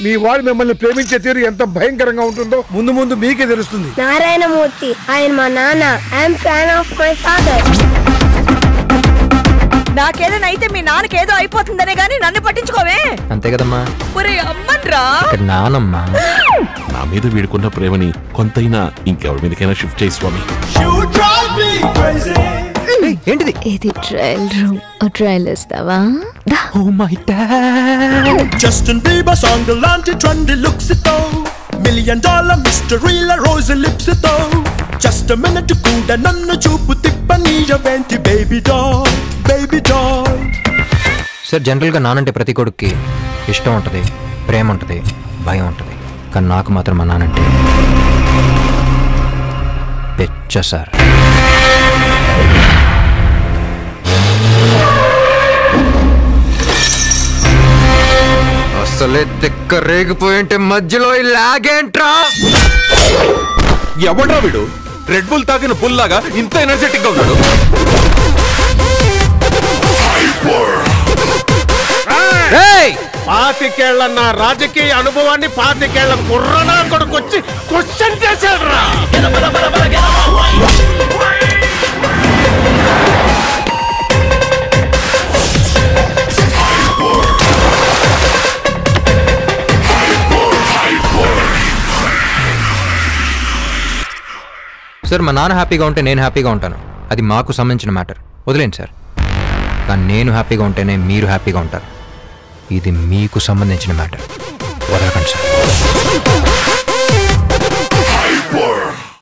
మీ వాడు మిమ్మల్ని ప్రేమించే తీరు ఎంత భయంకరంగా ఉంటుందో ముందు ముందు మీకే తెలుస్తుంది. నారాయణమూర్తి ఆయన మా నాన్న. I'm fan of my father. నాకేదైనా అయితే మీ నాన్నకేదో అయిపోతుందనే గానీ నన్ను పట్టించుకోవే. అంతే కదమ్మా. ఒరే అమ్మన్రా, నానమ్మా. నా మీద వీడుకున్న ప్రేమని కొంతైనా ఇంకెవరి మీదకైనా షిఫ్ట్ చేయి స్వామి. ఏంటిది? ఇది ట్రయల్ రూమ్. ట్రయల్ ఇస్తావా? Oh my dad. Justin Bieber song లాంటి ట్రెండీ లుక్స్ తో $1,000,000 మిస్టరీల రోజు లిప్స్ తో జస్ట్ మినిట్ కూడా నన్ను చూపు తిప్పనీయవేంటి baby doll baby doll. Sir జనరల్గా నానంటే ప్రతి కొడుక్కి ఇష్టం ఉంటుంది, ప్రేమ ఉంటుంది, భయం ఉంటుంది. కానీ నాకు మాత్రం మా నానంటే పిచ్చ సార్. అసలే తిక్క రేగిపోయింటే మధ్యలో ఇలాగేంట్రా? ఎవడ్రా వీడు? రెడ్ బుల్ తాగిన బుల్ లాగా ఇంత ఎనర్జెటిక్ గా ఉన్నాడు. పాతికేళ్ల నా రాజకీయ అనుభవాన్ని 25 కుర్రనా కొడుకొచ్చి క్వశ్చన్ చేశాడురా. సార్ మా నాన్న హ్యాపీగా ఉంటే నేను హ్యాపీగా ఉంటాను. అది మాకు సంబంధించిన మ్యాటర్, వదిలేండి సార్. కానీ నేను హ్యాపీగా ఉంటేనే మీరు హ్యాపీగా ఉంటారు. ఇది మీకు సంబంధించిన మ్యాటర్, వదలకండి సార్.